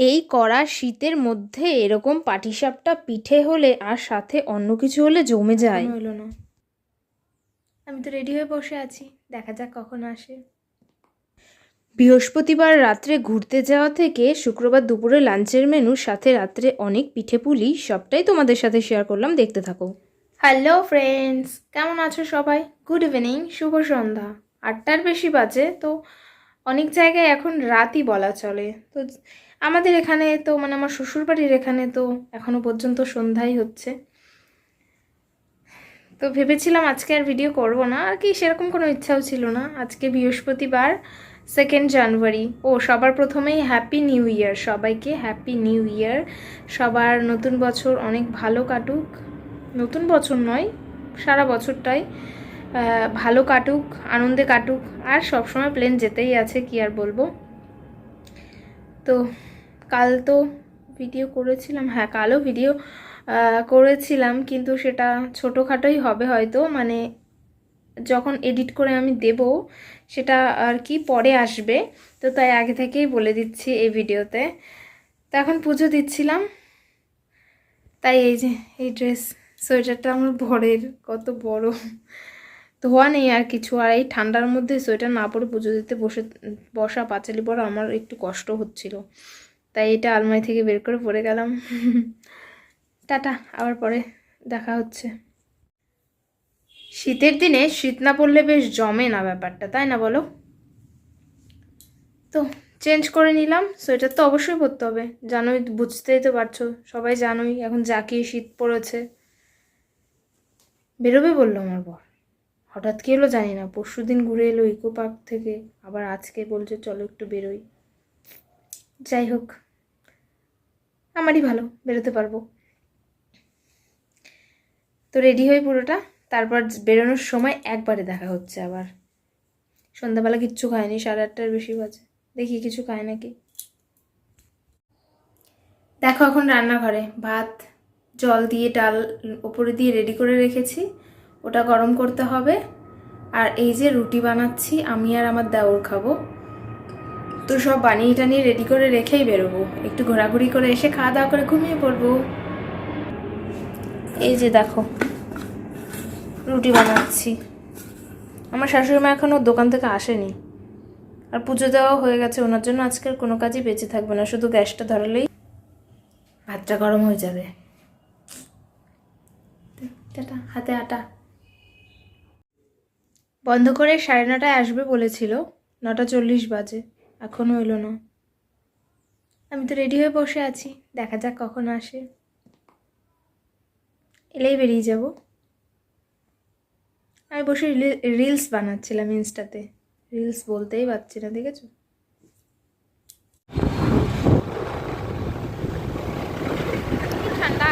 এই কড়া শীতের মধ্যে এরকম পাটিসাপটা পিঠে হলে আর সাথে অন্য কিছু হলে জমে যায়। হলো না, আমি তো রেডি হয়ে বসে আছি, দেখা যাক কখন আসে। বৃহস্পতিবার রাত্রে ঘুরতে যাওয়া থেকে শুক্রবার দুপুরে লাঞ্চের মেনু সাথে রাত্রে অনেক পিঠে পুলি সবটাই তোমাদের সাথে শেয়ার করলাম, দেখতে থাকো। হ্যালো ফ্রেন্ডস, কেমন আছো সবাই? গুড ইভিনিং, শুভ সন্ধ্যা। 8টার বেশি বাজে, তো অনেক জায়গায় এখন রাতই বলা চলে। তো আমাদের এখানে তো মানে আমার শ্বশুরবাড়ির এখানে তো এখনো পর্যন্ত সন্ধ্যাই হচ্ছে। তো ভেবেছিলাম আজকে আর ভিডিও করব না, আর কি সেরকম কোনো ইচ্ছাও ছিল না। আজকে বৃহস্পতিবার, 2 জানুয়ারি। ও সবার প্রথমেই হ্যাপি নিউ ইয়ার, সবাইকে হ্যাপি নিউ ইয়ার। সবার নতুন বছর অনেক ভালো কাটুক। নতুন বছর নয়, সারা বছরটাই ভালো কাটুক, আনন্দে কাটুক। আর সবসময় প্লেন যেতেই আছে, কি আর বলবো। তো কাল তো ভিডিও করেছিলাম, হ্যাঁ কালও ভিডিও করেছিলাম, কিন্তু সেটা ছোটোখাটোই হবে হয়তো, মানে যখন এডিট করে আমি দেব সেটা আর কি পরে আসবে। তো তাই আগে থেকেই বলে দিচ্ছি এই ভিডিওতে। তো এখন পুজো দিচ্ছিলাম, তাই এই যে এই সোয়েটারটা আমার বরের, কত বড়, ধোয়া নেই আর কিছু। আর এই ঠান্ডার মধ্যে সোয়েটার না পরে পুজো দিতে বসা পাঁচালি পরা আমার একটু কষ্ট হচ্ছিল, তাই এটা আলমারি থেকে বের করে পরে গেলাম। টাটা, আবার পরে দেখা হচ্ছে। শীতের দিনে শীত না পড়লে বেশ জমে না ব্যাপারটা, তাই না বলো? তো চেঞ্জ করে নিলাম, সোয়েটার তো অবশ্যই পরতে হবে, জানোই, বুঝতেই তো পারছো, সবাই জানোই এখন জাঁকিয়ে শীত পড়েছে। বেরোবে বললো আমার বর, হঠাৎ কি এলো জানি না, পরশুদিন ঘুরে এলো ইকো পার্ক থেকে, আবার আজকে বলছে চলো একটু বেরোই। যাই হোক, আমারই ভালো, বেরোতে পারবো। তো রেডি হই পুরোটা, তারপর বেরোনোর সময় একবারে দেখা হচ্ছে আবার। সন্ধ্যাবেলা কিচ্ছু খায়নি, 8:30-এর বেশি বাজে, দেখি কিছু খায় নাকি। দেখো এখন রান্নাঘরে ভাত জল দিয়ে ডাল ওপরে দিয়ে রেডি করে রেখেছি, ওটা গরম করতে হবে। আর এই যে রুটি বানাচ্ছি, আমি আর আমার দেওর খাবো। তো সব বানিয়ে টানিয়ে রেডি করে রেখেই বেরোবো, একটু ঘোরাঘুরি করে এসে খাওয়া দাওয়া করে ঘুমিয়ে পড়বো। এই যে দেখো রুটি বানাচ্ছি। আমার শাশুড়ি মা এখনও দোকান থেকে আসেনি, আর পুজো দেওয়াও হয়ে গেছে, ওনার জন্য আজকের কোনো কাজই বেঁচে থাকবে না, শুধু গ্যাসটা ধরালেই ভাতটা গরম হয়ে যাবে। টাটা, হাতে আটা। বন্ধ করে 9:30টায় আসবে বলেছিল, 9:40 বাজে, এখনও এলো না। আমি তো রেডি হয়ে বসে আছি, দেখা যাক কখন আসে, এলেই বেরিয়ে যাব। আমি বসে রিলস বানাচ্ছিলাম ইনস্টাতে, রিলস বলতেই পারছি না, দেখেছো? ঠান্ডা।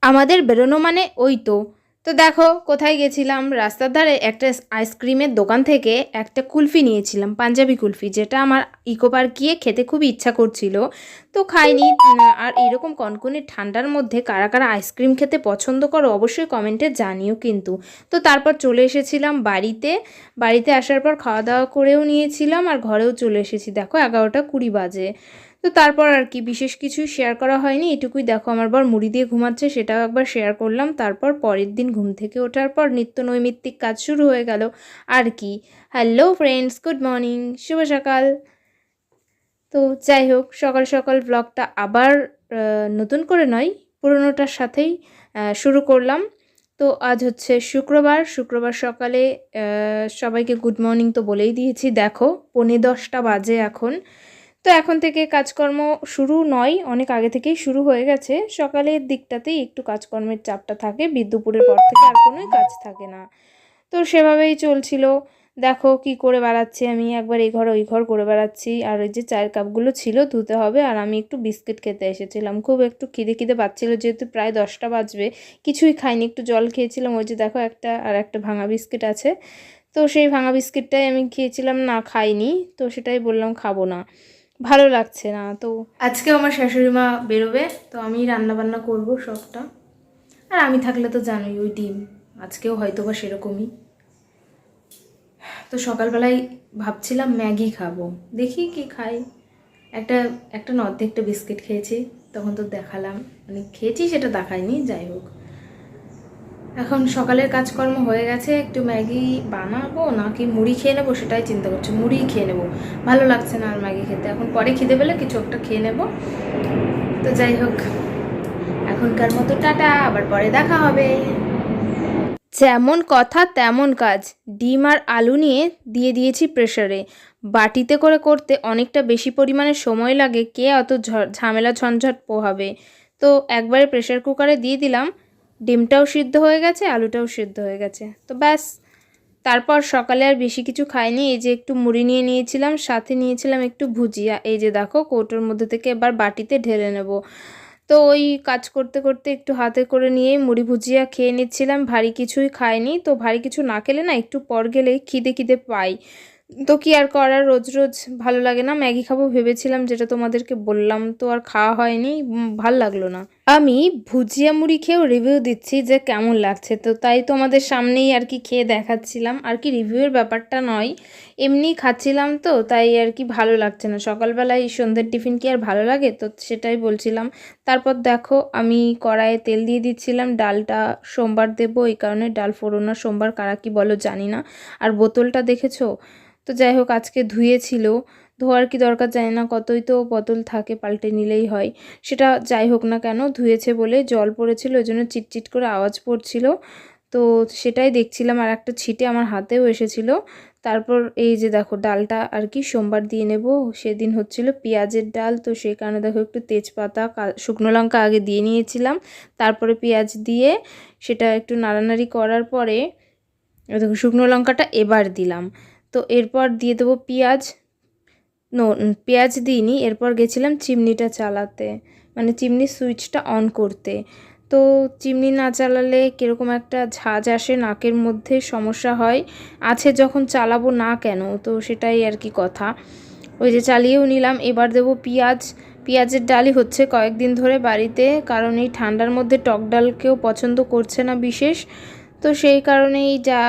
আমাদের বেরোনো মানে ওই তো। তো দেখো কোথায় গেছিলাম, রাস্তার ধারে একটা আইসক্রিমের দোকান থেকে একটা কুলফি নিয়েছিলাম, পাঞ্জাবি কুলফি, যেটা আমার ইকো পার্ক গিয়ে খেতে খুবই ইচ্ছা করছিল, তো খাইনি। আর এরকম কনকনে ঠান্ডার মধ্যে কারা কারা আইসক্রিম খেতে পছন্দ করো অবশ্যই কমেন্টে জানিও কিন্তু। তো তারপর চলে এসেছিলাম বাড়িতে, বাড়িতে আসার পর খাওয়া দাওয়া করেও নিয়েছিলাম, আর ঘরেও চলে এসেছি, দেখো 11:20 বাজে। তো তারপর আর কি বিশেষ কিছুই শেয়ার করা হয়নি, এটুকুই। দেখো আমার বর মুড়ি দিয়ে ঘুমাচ্ছে, সেটাও একবার শেয়ার করলাম। তারপর পরের দিন ঘুম থেকে ওঠার পর নিত্য নৈমিত্তিক কাজ শুরু হয়ে গেল আর কি। হ্যালো ফ্রেন্ডস, গুড মর্নিং, শুভ সকাল। তো যাই হোক, সকাল সকাল ব্লগটা আবার নতুন করে নয়, পুরোনোটার সাথেই শুরু করলাম। তো আজ হচ্ছে শুক্রবার, শুক্রবার সকালে সবাইকে গুড মর্নিং তো বলেই দিয়েছি। দেখো 9:45 বাজে এখন। তো এখন থেকে কাজকর্ম শুরু নয়, অনেক আগে থেকেই শুরু হয়ে গেছে, সকালের দিকটাতেই একটু কাজকর্মের চাপটা থাকে, দুপুরের পর থেকে আর কোনোই কাজ থাকে না। তো সেভাবেই চলছিল। দেখো কি করে বেড়াচ্ছি আমি, একবার এই ঘর ওই ঘর করে বেড়াচ্ছি। আর ওই যে চায়ের কাপগুলো ছিল ধুতে হবে, আর আমি একটু বিস্কিট খেতে এসেছিলাম, খুব একটু খিদে খিদে পাচ্ছিলো, যেহেতু প্রায় 10টা বাজবে, কিছুই খাইনি, একটু জল খেয়েছিলাম। ওই যে দেখো একটা ভাঙা বিস্কিট আছে, তো সেই ভাঙা বিস্কিটটাই আমি খেয়েছিলাম, না খাইনি, তো সেটাই বললাম খাবো না। ভালো লাগছে না। তো আজকেও আমার শাশুড়ি মা বেরোবে, তো আমি রান্না বান্না করবো সবটা। আর আমি থাকলে তো জানোই ওই ডিম, আজকেও হয়তো বা সেরকমই। তো সকালবেলায় ভাবছিলাম ম্যাগি খাবো, দেখি কি খাই। একটা একটা না অর্ধেকটা বিস্কিট খেয়েছি, তখন তো দেখালাম, মানে খেয়েছি সেটা দেখায়নি, যাই হোক। এখন সকালের কাজকর্ম হয়ে গেছে, একটু ম্যাগি বানাবো নাকি মুড়ি খেয়ে নেবো সেটাই চিন্তা করছি। মুড়ি খেয়ে নেবো, ভালো লাগছে না আর ম্যাগি খেতে। এখন পরে খিদে পেলে কিছু একটা খেয়ে নেবো। তো যাই হোক, এখনকার মতো টাটা, আবার পরে দেখা হবে। যেমন কথা তেমন কাজ। ডিম আর আলু নিয়ে দিয়ে দিয়েছি প্রেসারে। বাটিতে করে করতে অনেকটা বেশি পরিমাণে সময় লাগে, কে অত ঝামেলা ঝঞ্ঝট পোহাবে। তো একবারে প্রেসার কুকারে দিয়ে দিলাম, ডিমটাও সিদ্ধ হয়ে গেছে, আলুটাও সিদ্ধ হয়ে গেছে। তো ব্যাস, তারপর সকালে আর বেশি কিছু খাইনি। এই যে একটু মুড়ি নিয়ে নিয়েছিলাম, সাথে নিয়েছিলাম একটু ভুজিয়া। এই যে দেখো কৌটোর মধ্যে থেকে এবার বাটিতে ঢেলে নেব। তো ওই কাজ করতে করতে একটু হাতে করে নিয়েই মুড়ি ভুজিয়া খেয়ে নিচ্ছিলাম। ভারী কিছুই খাইনি। তো ভারী কিছু না খেলে না একটু পর গেলেই খিদে খিদে পাই। তো কি আর করার, রোজ রোজ ভালো লাগে না। ম্যাগি খাবো ভেবেছিলাম, যেটা তোমাদেরকে বললাম, তো আর খাওয়া হয়নি, ভাল লাগলো না। আমি ভুজিয়া মুড়ি খেয়েও রিভিউ দিচ্ছি যে কেমন লাগছে, তো তাই তোমাদের সামনেই আর কি খেয়ে দেখাচ্ছিলাম। আর কি রিভিউয়ের ব্যাপারটা নয়, এমনি খাচ্ছিলাম, তো তাই আর কি ভালো লাগছে না। সকালবেলায় সন্ধ্যের টিফিন কি আর ভালো লাগে, তো সেটাই বলছিলাম। তারপর দেখো আমি কড়াইয়ে তেল দিয়ে দিচ্ছিলাম। ডালটা সোমবার দেবো, এই কারণে ডাল ফোড়না সোমবার কারা কি বলো জানি না। আর বোতলটা দেখেছো? তো যাই হোক, আজকে ধুয়েছিল, ধোয়ার কি দরকার জানি না, কতই তো বোতল থাকে, পাল্টে নিলেই হয়। সেটা যাই হোক না কেন, ধুয়েছে বলে জল পড়েছিল, ওই জন্য চিটচিট করে আওয়াজ পড়ছিল। তো সেটাই দেখছিলাম, আর একটা ছিটে আমার হাতেও এসেছিল। তারপর এই যে দেখো ডালটা আর কি সোমবার দিয়ে নেব। সেদিন হচ্ছিল পেঁয়াজের ডাল, তো সেই কারণে দেখো একটু তেজপাতা শুকনো লঙ্কা আগে দিয়ে নিয়েছিলাম, তারপরে পেঁয়াজ দিয়ে সেটা একটু নাড়ানাড়ি করার পরে দেখো শুকনো লঙ্কাটা এবার দিলাম। তো এরপর দিয়ে দেবো পেঁয়াজ। পেঁয়াজ দিইনি, এরপর গেছিলাম চিমনিটা চালাতে, মানে চিমনির সুইচটা অন করতে। তো চিমনি না চালালে কীরকম একটা ঝাঁজ আসে, নাকের মধ্যে সমস্যা হয়, আছে যখন চালাবো না কেন, তো সেটাই আর কি কথা। ওই যে চালিয়েও নিলাম। এবার দেবো পেঁয়াজ। পেঁয়াজের ডালই হচ্ছে কয়েকদিন ধরে বাড়িতে, কারণ এই ঠান্ডার মধ্যে টক ডাল কেউ পছন্দ করছে না বিশেষ। তো সেই কারণেই যা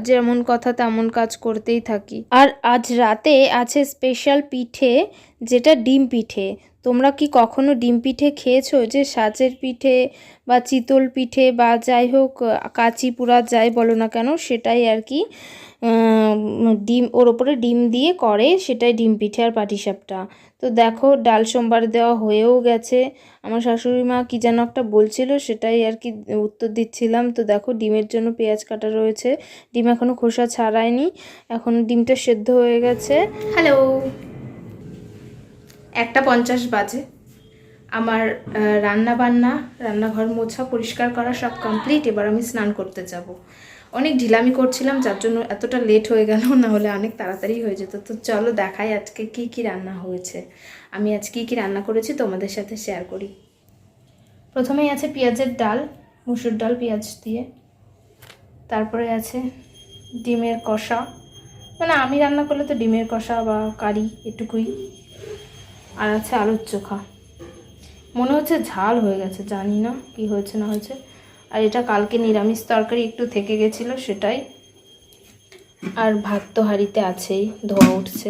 যেমন কথা তেমন কাজ করতেই থাকি। আর আজ রাতে আছে স্পেশাল পিঠে, যেটা ডিম পিঠে। তোমরা কি কখনো ডিম পিঠে খেয়েছো? যে সাজের পিঠে বা চিতল পিঠে বা যাই হোক কাঁচি পুরা যাই বলো না কেন, সেটাই আর কি ডিম, ওর ওপরে ডিম দিয়ে করে, সেটাই ডিম পিঠে আর পাটিসাপটা। তো দেখো ডাল সোমবার দেওয়া হয়েও গেছে। আমার শাশুড়ি মা কী যেন একটা বলছিল, সেটাই আর কি উত্তর দিচ্ছিলাম। তো দেখো ডিমের জন্য পেঁয়াজ কাটা রয়েছে, ডিম এখনও খোসা ছাড়ায়নি, এখন ডিমটা সেদ্ধ হয়ে গেছে। হ্যালো, 1:50 বাজে। আমার রান্নাঘর মোছা পরিষ্কার করা সব কমপ্লিট। এবার আমি স্নান করতে যাব। অনেক ঢিলামি করছিলাম, যার জন্য এতটা লেট হয়ে গেল, না হলে অনেক তাড়াতাড়ি হয়ে যেত। তো চলো দেখাই আজকে কি কি রান্না হয়েছে। আমি আজকে কী কী রান্না করেছি তোমাদের সাথে শেয়ার করি। প্রথমেই আছে পেঁয়াজের ডাল, মুসুর ডাল পেঁয়াজ দিয়ে। তারপরে আছে ডিমের কষা, মানে আমি রান্না করলে তো ডিমের কষা বা কারি এটুকুই। আর আছে আলুর চোখা। মনে হচ্ছে ঝাল হয়ে গেছে, জানি না কি হয়েছে না হয়েছে। আর এটা কালকে নিরামিষ তরকারি একটু থেকে গেছিলো, সেটাই। আর ভাত তো হাঁড়িতে আছেই, ধোয়া উঠছে।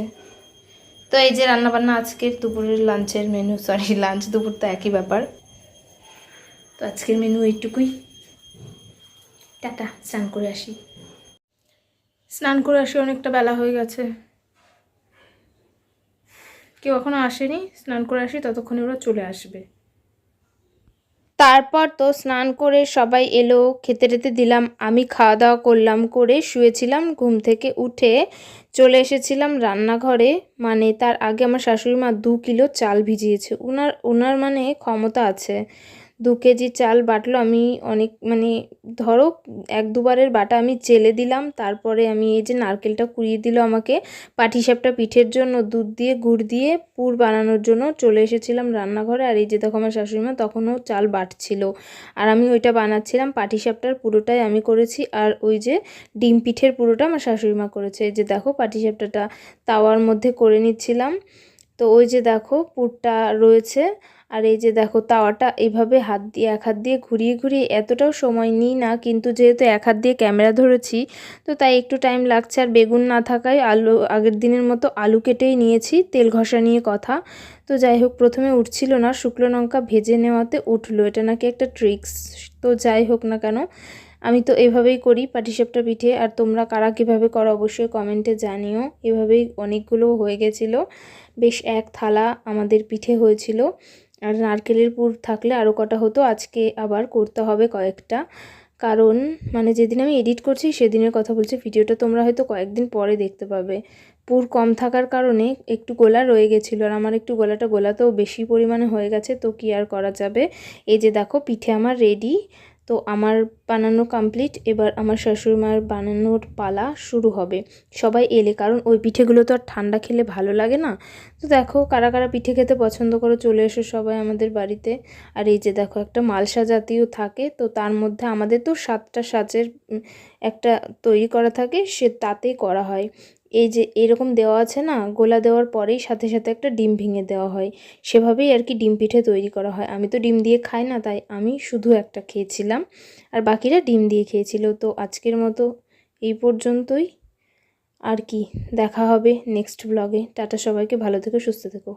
তো এই যে রান্নাবান্না আজকের দুপুরের লাঞ্চের মেনু, সরি লাঞ্চ দুপুর তো একই ব্যাপার। তো আজকের মেনু এইটুকুই। টাটা, স্নান করে আসি। অনেকটা বেলা হয়ে গেছে, কেউ এখনো আসেনি। স্নান করে আসি, ততক্ষণে ওরা চলে আসবে। তারপর তো স্নান করে সবাই এলো, খেতে টেতে দিলাম, আমি খাওয়া দাওয়া করলাম, করে শুয়েছিলাম। ঘুম থেকে উঠে চলে এসেছিলাম রান্নাঘরে। মানে তার আগে আমার শাশুড়ি মা 2 কিলো চাল ভিজিয়েছে। ওনার মানে ক্ষমতা আছে। 2 কেজি চাল বাটলো। আমি অনেক মানে ধরো 1-2 বারের বাটা আমি চেলে দিলাম। তারপরে আমি এই যে নারকেলটা কুড়িয়ে দিল আমাকে পাটিসাপটা পিঠের জন্য, দুধ দিয়ে গুড় দিয়ে পুর বানানোর জন্য চলে এসেছিলাম রান্নাঘরে। আর এই যে দেখো আমার শাশুড়ি মা তখনও চাল বাটছিল, আর আমি ওইটা বানাচ্ছিলাম। পাটিসাপটার পুরোটাই আমি করেছি, আর ওই যে ডিম পিঠের পুরোটা আমার শাশুড়ি মা করেছে। এই যে দেখো পাটিসাপটাটা তাওয়ার মধ্যে করে নিচ্ছিলাম। তো ওই যে দেখো পুরটা রয়েছে, আর এই যে দেখো তাওয়াটা এইভাবে হাত দিয়ে এক হাত দিয়ে ঘুরিয়ে ঘুরিয়ে, এতটাও সময় নিই না, কিন্তু যেহেতু এক হাত দিয়ে ক্যামেরা ধরেছি তো তাই একটু টাইম লাগছে। আর বেগুন না থাকায় আলু আগের দিনের মতো আলু কেটেই নিয়েছি, তেল ঘষা নিয়ে কথা। তো যাই হোক, প্রথমে উঠছিল না, শুকনো লঙ্কা ভেজে নেওয়াতে উঠলো, এটা নাকি একটা ট্রিক্স। তো যাই হোক না কেন, আমি তো এভাবেই করি পাটিসাপটা পিঠে। আর তোমরা কারা কীভাবে করো অবশ্যই কমেন্টে জানিও। এভাবেই অনেকগুলো হয়ে গেছিলো, বেশ এক থালা আমাদের পিঠে হয়েছিল। আর নারকেলের পুর থাকলে আরও কটা হতো, আজকে আবার করতে হবে কয়েকটা। কারণ মানে যেদিন আমি এডিট করছি সেদিনের কথা বলছি, ভিডিওটা তোমরা হয়তো কয়েকদিন পরে দেখতে পাবে। পুর কম থাকার কারণে একটু গোলা রয়ে গেছিলো, আর আমার একটু গোলাতেও বেশি পরিমাণে হয়ে গেছে, তো কি আর করা যাবে। এই যে দেখো পিঠে আমার রেডি। তো আমার বানানো কমপ্লিট, এবার আমার শাশুড়ি মায়ের বানানোর পালা শুরু হবে। সবাই এলে, কারণ ওই পিঠেগুলো তো আর ঠান্ডা খেলে ভালো লাগে না। তো দেখো কারা কারা পিঠে খেতে পছন্দ করো, চলে এসো সবাই আমাদের বাড়িতে। আর এই যে দেখো একটা মালসা জাতীয় থাকে, তো তার মধ্যে আমাদের তো 7টা সাজের একটা তৈরি করা থাকে, সে তাতেই করা হয়। এই যে এরকম দেওয়া আছে না, গোলা দেওয়ার পরেই সাথে সাথে একটা ডিম ভেঙে দেওয়া হয়, সেভাবেই আর কি ডিম পিঠে তৈরি করা হয়। আমি তো ডিম দিয়ে খাই না, তাই আমি শুধু একটা খেয়েছিলাম, আর বাকিরা ডিম দিয়ে খেয়েছিল। তো আজকের মতো এই পর্যন্তই, আর কি দেখা হবে নেক্সট ব্লগে। টাটা সবাইকে, ভালো থেকো, সুস্থ থেকো।